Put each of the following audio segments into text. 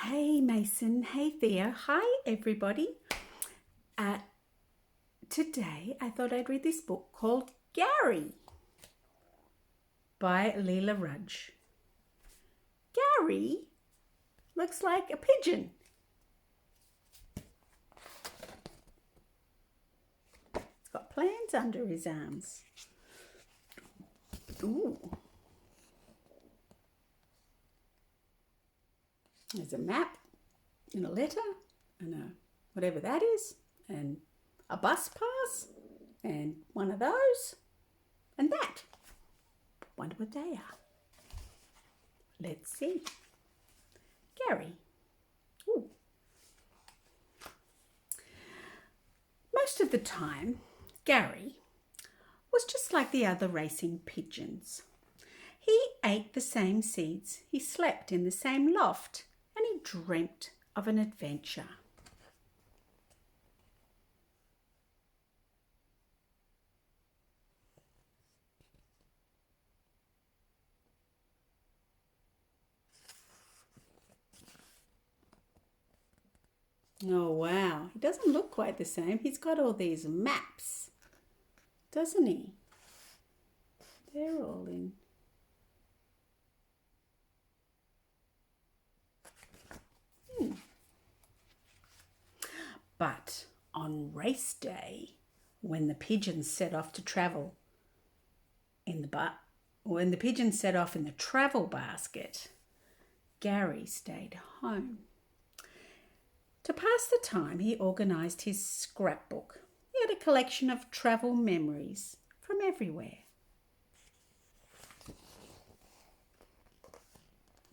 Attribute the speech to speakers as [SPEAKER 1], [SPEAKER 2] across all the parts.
[SPEAKER 1] Hey Mason, hey Theo, hi everybody. Today I thought I'd read this book called Gary by Leila Rudge. Gary looks like a pigeon. He's got plants under his arms. Ooh. There's a map and a letter and a whatever that is, and a bus pass and one of those and that. Wonder what they are. Let's see. Gary. Ooh. Most of the time, Gary was just like the other racing pigeons. He ate the same seeds, he slept in the same loft, and he dreamt of an adventure. Oh, wow. He doesn't look quite the same. He's got all these maps, doesn't he? They're all in. But on race day, when the pigeons set off to travel in the pigeons set off in the travel basket, Gary stayed home. To pass the time, he organised his scrapbook. He had a collection of travel memories from everywhere.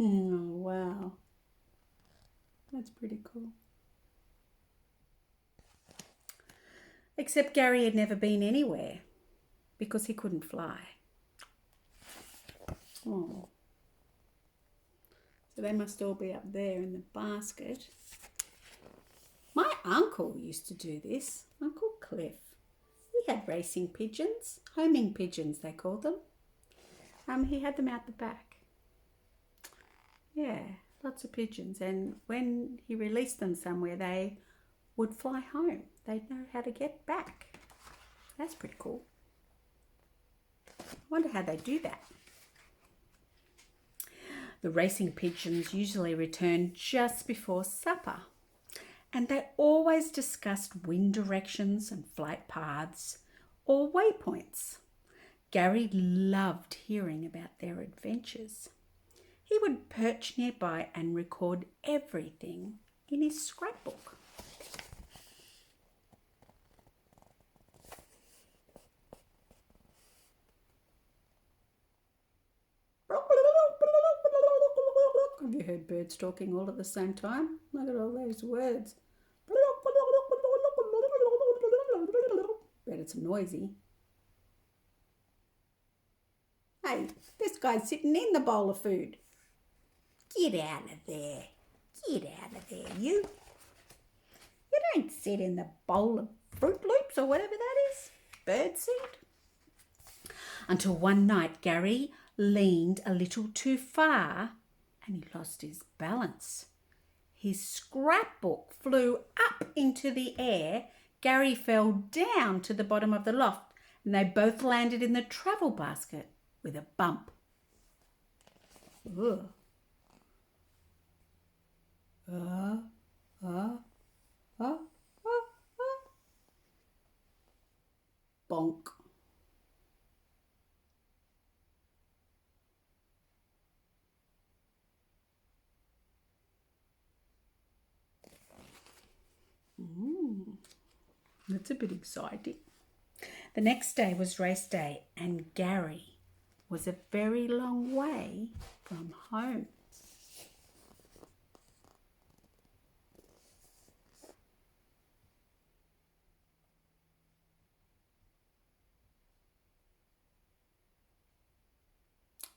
[SPEAKER 1] Oh, wow. That's pretty cool. Except Gary had never been anywhere because he couldn't fly. Oh. So they must all be up there in the basket. My uncle used to do this, Uncle Cliff. He had racing pigeons, homing pigeons they called them. He had them out the back. Yeah, lots of pigeons. And when he released them somewhere, they would fly home. They'd know how to get back. That's pretty cool. I wonder how they do that. The racing pigeons usually returned just before supper, and they always discussed wind directions and flight paths or waypoints. Gary loved hearing about their adventures. He would perch nearby and record everything in his scrapbook. Have you heard birds talking all at the same time? Look at all those words. Bet it's noisy. Hey, this guy's sitting in the bowl of food. Get out of there. Get out of there, you. You don't sit in the bowl of Fruit Loops or whatever that is. Birdseed. Until one night, Gary leaned a little too far and he lost his balance. His scrapbook flew up into the air. Gary fell down to the bottom of the loft and they both landed in the travel basket with a bump. Ugh. Bonk. That's a bit exciting. The next day was race day and Gary was a very long way from home.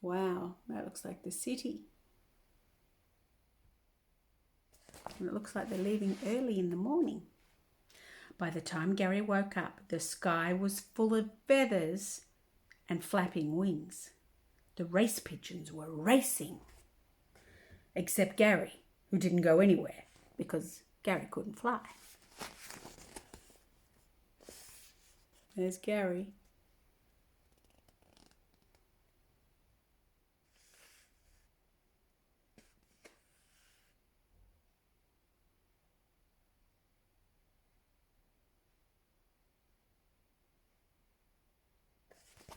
[SPEAKER 1] Wow, that looks like the city. And it looks like they're leaving early in the morning. By the time Gary woke up, the sky was full of feathers and flapping wings. The race pigeons were racing. Except Gary, who didn't go anywhere because Gary couldn't fly. There's Gary.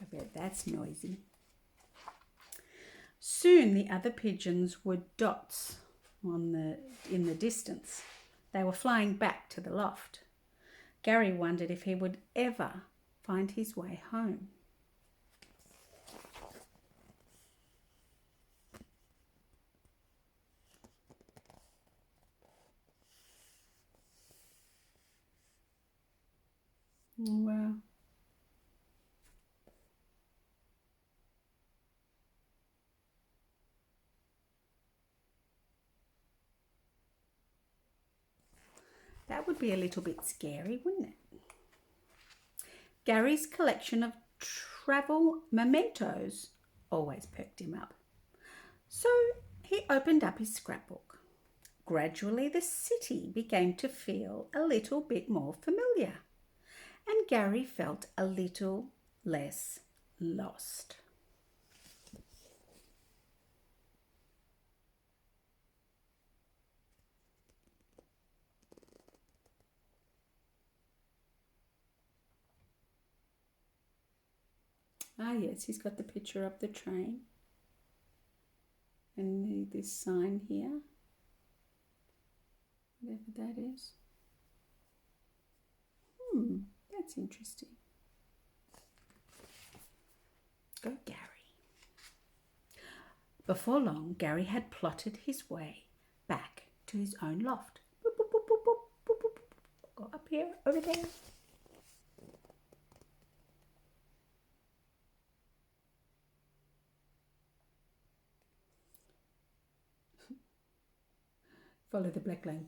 [SPEAKER 1] I bet that's noisy. Soon the other pigeons were dots in the distance. They were flying back to the loft. Gary wondered if he would ever find his way home. Wow. That would be a little bit scary, wouldn't it? Gary's collection of travel mementos always perked him up. So he opened up his scrapbook. Gradually the city began to feel a little bit more familiar, and Gary felt a little less lost. Ah, yes, he's got the picture of the train and this sign here, whatever that is. That's interesting. Go, Gary. Before long, Gary had plotted his way back to his own loft. Boop, boop, boop, boop, boop, boop, boop, boop. Go up here, over there. Follow the black line.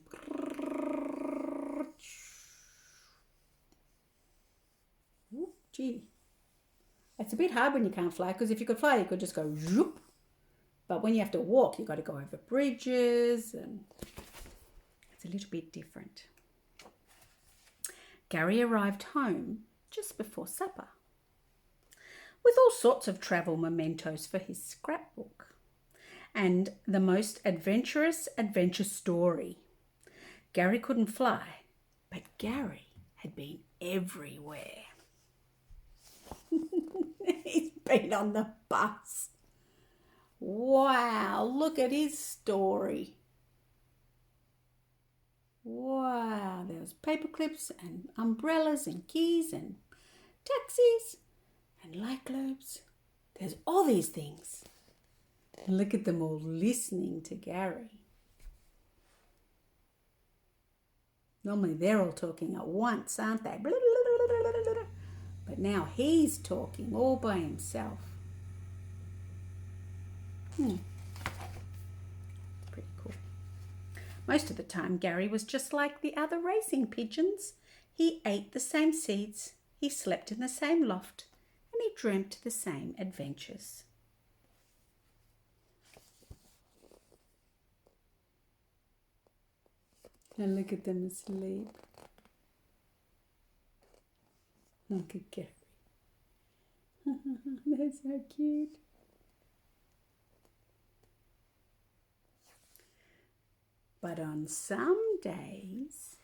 [SPEAKER 1] Ooh, gee. It's a bit hard when you can't fly, because if you could fly, you could just go zoop. But when you have to walk, you've got to go over bridges, and it's a little bit different. Gary arrived home just before supper with all sorts of travel mementos for his scrapbook and the most adventurous adventure story. Gary couldn't fly, but Gary had been everywhere. He's been on the bus. Wow, look at his story. Wow, there was paper clips and umbrellas and keys and taxis and light globes. There's all these things. And look at them all listening to Gary. Normally they're all talking at once, aren't they? But now he's talking all by himself. Pretty cool. Most of the time, Gary was just like the other racing pigeons. He ate the same seeds, he slept in the same loft, and he dreamt the same adventures. And look at them asleep. Look at Gary. They're so cute. But on some days,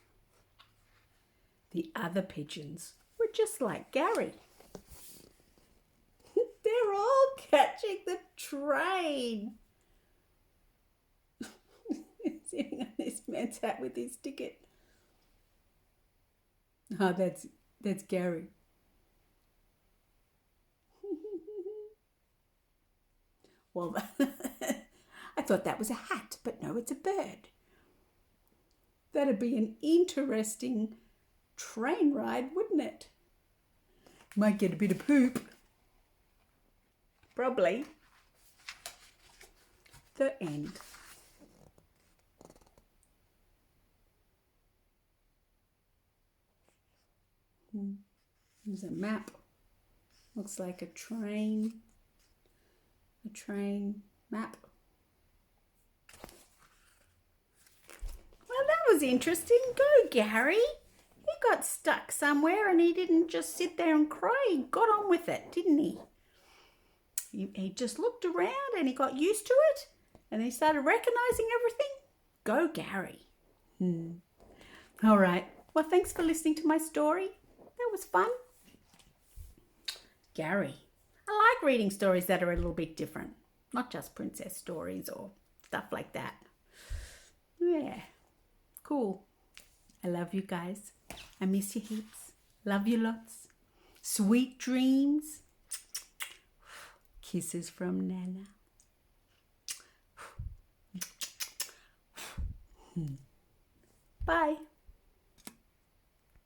[SPEAKER 1] the other pigeons were just like Gary. They're all catching the train. Sitting on this man's hat with his ticket. Oh, that's Gary. Well, I thought that was a hat, but no, it's a bird. That'd be an interesting train ride, wouldn't it? Might get a bit of poop. Probably. The end. There's a map. Looks like a train. A train map. was interesting. Go, Gary. He got stuck somewhere and he didn't just sit there and cry. He got on with it, didn't he? He just looked around and he got used to it and he started recognizing everything. Go, Gary. All right. Well, thanks for listening to my story. That was fun. Gary. I like reading stories that are a little bit different. Not just princess stories or stuff like that. Yeah. Cool. I love you guys. I miss you heaps. Love you lots. Sweet dreams. Kisses from Nana. Bye.